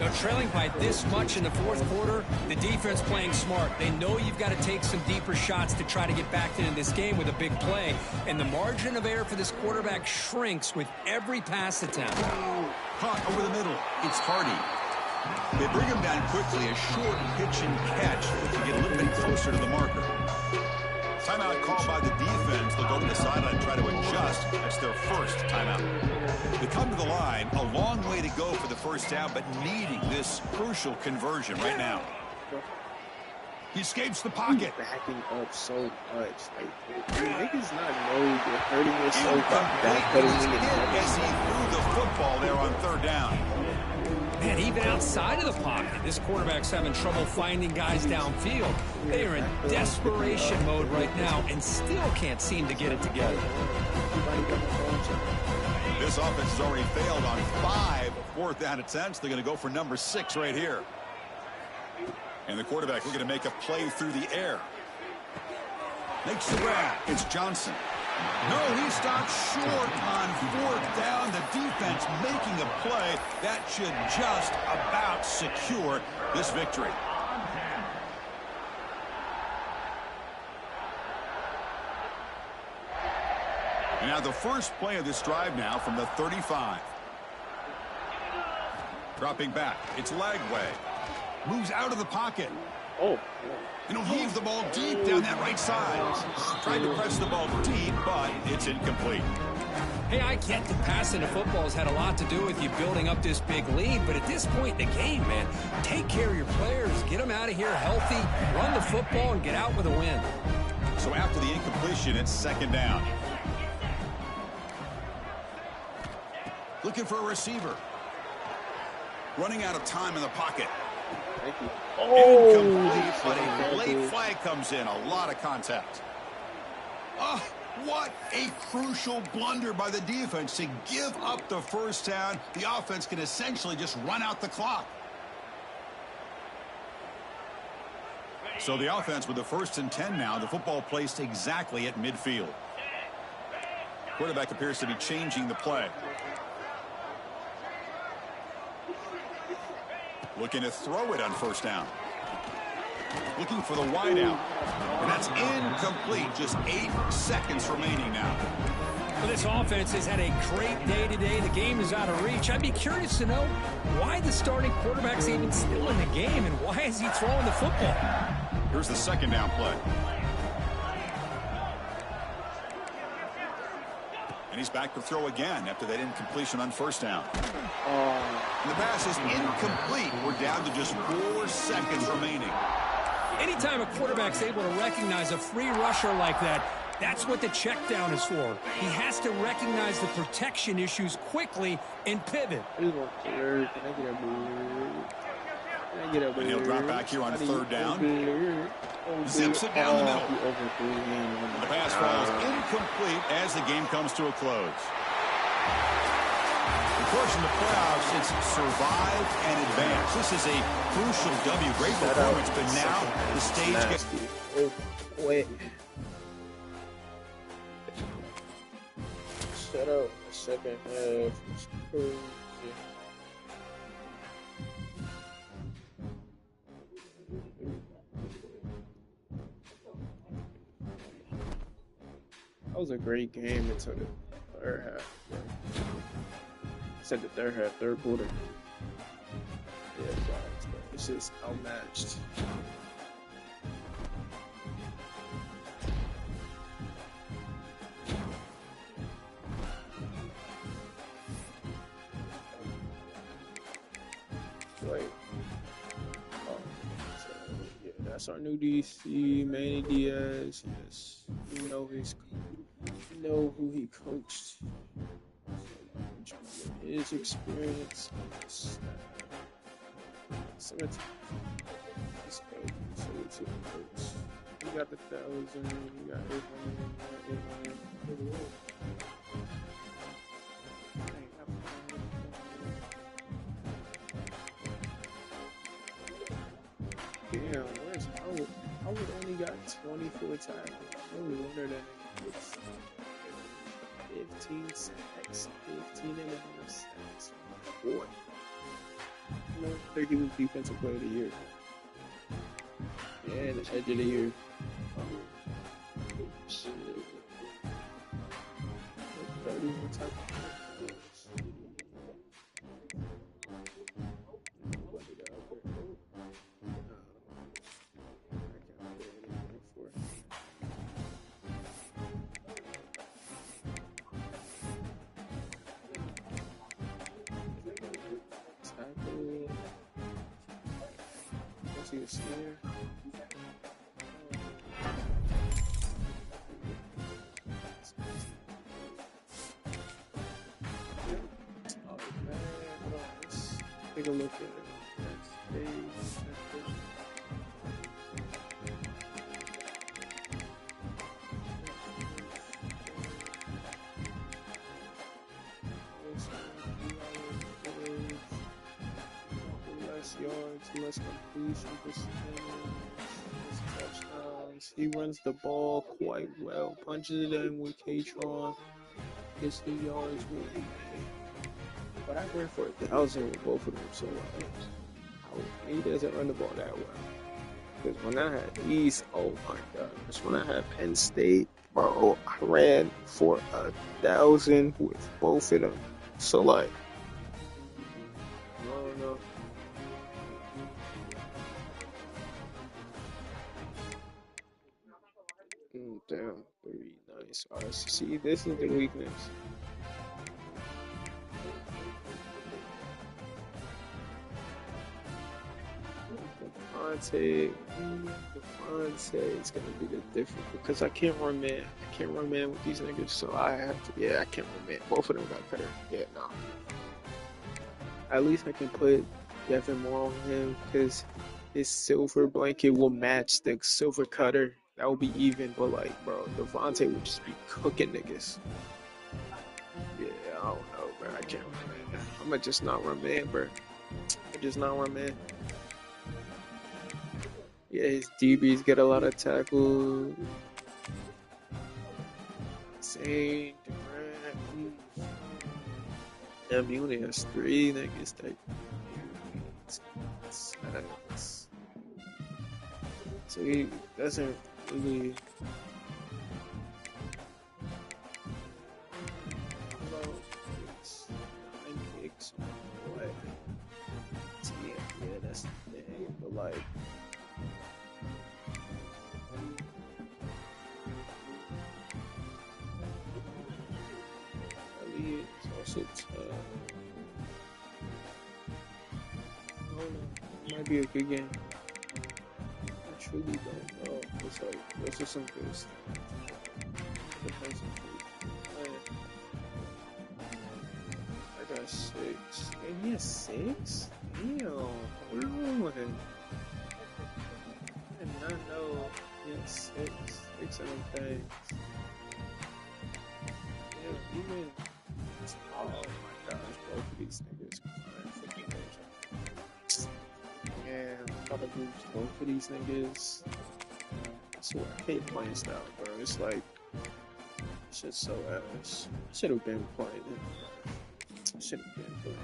Now, trailing by this much in the fourth quarter, the defense playing smart. They know you've got to take some deeper shots to try to get back into this game with a big play. And the margin of error for this quarterback shrinks with every pass attempt. Caught over the middle. It's Hardy. They bring him down quickly. A short pitch and catch to get a little bit closer to the marker. Timeout called by the defense. They'll go to the sideline and try to adjust. That's their first timeout. They come to the line. A long way to go for the first down, but needing this crucial conversion right now. He escapes the pocket. Backing up so much. Like, do niggas not know you're hurting yourself by backpedaling and as he threw the football there on third down. Man, even outside of the pocket, this quarterback's having trouble finding guys downfield. They are in desperation mode right now and still can't seem to get it together. This offense has already failed on 5 fourth down attempts. They're going to go for number 6 right here. And the quarterback looking to make a play through the air. Makes the grab. It's Johnson. No, he stopped short on 4th down. The defense making a play that should just about secure this victory. And now the first play of this drive now from the 35. Dropping back. It's Lagway. Moves out of the pocket. Oh. And he'll heave the ball deep down that right side. Tried to press the ball deep, but it's incomplete. Hey, I get that passing the football has had a lot to do with you building up this big lead, but at this point in the game, man, take care of your players. Get them out of here healthy, run the football, and get out with a win. So after the incompletion, it's 2nd down. Looking for a receiver. Running out of time in the pocket. Thank you. Incomplete, but a late flag comes in. A lot of contact. Oh, what a crucial blunder by the defense to give up the first down. The offense can essentially just run out the clock. So the offense with the 1st and 10 now. The football placed exactly at midfield. Quarterback appears to be changing the play. Looking to throw it on 1st down. Looking for the wideout. And that's incomplete. Just 8 seconds remaining now. Well, this offense has had a great day today. The game is out of reach. I'd be curious to know why the starting quarterback's even still in the game and why is he throwing the football? Here's the 2nd down play. And he's back to throw again after that incompletion on 1st down. And the pass is incomplete. We're down to just 4 seconds remaining. Anytime a quarterback's able to recognize a free rusher like that, that's what the check down is for. He has to recognize the protection issues quickly and pivot. And he'll drop back here on 3rd down. Zips it down the middle. The pass falls incomplete as the game comes to a close. Of course, in the playoffs, it's survive and advance. This is a crucial W. Great performance, but now the stage gets... Wait. Shut up. The 2nd half is crazy. That was a great game until the 3rd half. I said the 3rd quarter. Yeah, it's just outmatched. Like, that's our new DC, Manny Diaz. Yes, you know who he coached. His experience. You got the 1,000. You got 800. Damn, where's Howard? Howard only got 24 tackles. No wonder that nigga gets 15 sacks, 15 and a half sacks. Boy. No wonder he was defensive player of the year. Yeah, the edge of the year. Shit. 30 more tackles. See the snare. Take a look at it. Next page. Less yards, less completion percentage, less touchdowns. He runs the ball quite well. Punches it in with K-Tron. Gets the yards with me. But I ran for 1,000 with both of them, so he doesn't run the ball that well. Because when I had these, oh my gosh, when I had Penn State, bro, I ran for 1,000 with both of them. So like, I don't know. Damn, very nice. Alright, see, this is the weakness. Devontae is gonna be the difference because I can't run man. I can't run man with these niggas, so I have to. Yeah, I can't run man. Both of them got better. Yeah, no. At least I can put Devin Moore on him because his silver blanket will match the silver cutter. That will be even. But like, bro, Devontae would just be cooking niggas. Yeah, I don't know, bro. I can't run man. I'm gonna just not run man, bro. I just not run man. Yeah, his DBs get a lot of tackles. Same, Durant. He only has 3 niggas type. So he doesn't really. It's 9 picks. What? Yeah, that's the thing. But like. Also tough. I don't know. It might be a good game. I truly don't know. It's like, those are some good stuff. I got 6. And he has 6? Damn. What's wrong with him? I did not know he had 6. 6 of them things. Yeah, even. Oh my gosh, both of these niggas man, I'm about to lose both of these niggas. I swear, I hate playing style, bro. It's like, shit's so ass. I should have been playing it. I should have been playing it.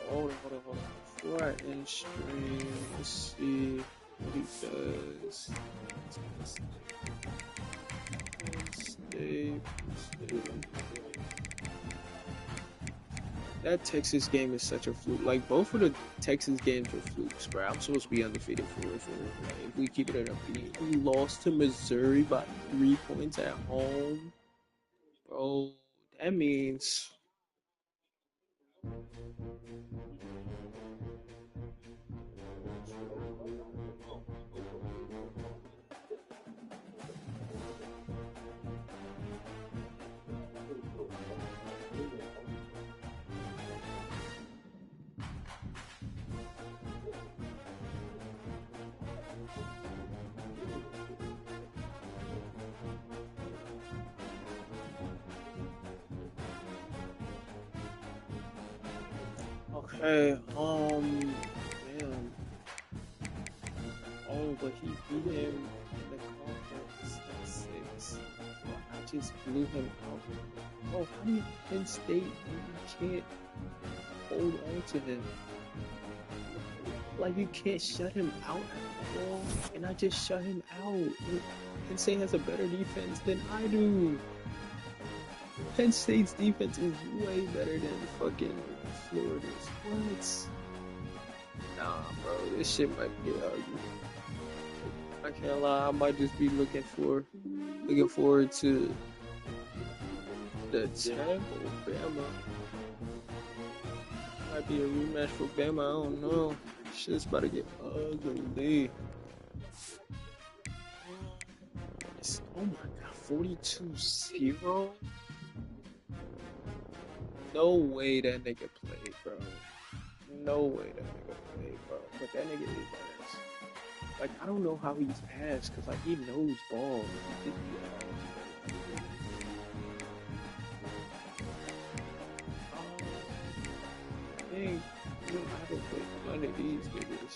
Hold on. Before I end stream, let's see what he does. That Texas game is such a fluke. Like, both of the Texas games are flukes, bro. I'm supposed to be undefeated for real. Like, if we keep it at a beat. We lost to Missouri by 3 points at home. Bro, that means... Okay, damn. Oh, but he beat him in the conference at 6. I just blew him out. Oh, how do you Penn State and you can't hold on to him? Like, you can't shut him out at all, and I just shut him out. Penn State has a better defense than I do. Penn State's defense is way better than fucking Florida's. What? Nah, bro, this shit might get ugly. I can't lie, I might just be looking forward to the Tech or Bama. Might be a rematch for Bama, I don't know. Shit's about to get ugly. Oh my god, 42-0? No way that nigga played, bro. No way that nigga played, bro. But that nigga is ass. Like, I don't know how he's ass, because, like, he knows ball. He could be ass. Dang, you know, I haven't played none of these niggas.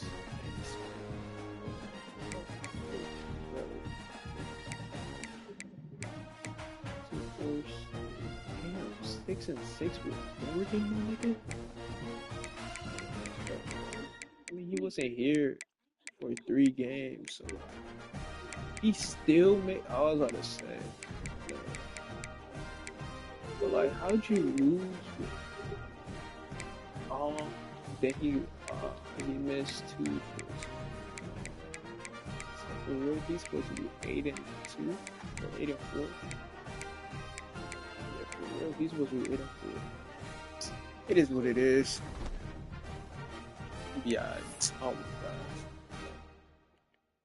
Damn, 6-6 with Oregon, my nigga. I mean, he wasn't here for 3 games, so he still made. I was about to say, but like, how'd you lose? Then he missed 2 first. So for real, he's supposed to be 8-2 or 8-4. Yeah, for real, he's supposed to be 8-4. It is what it is. Yeah, oh my gosh.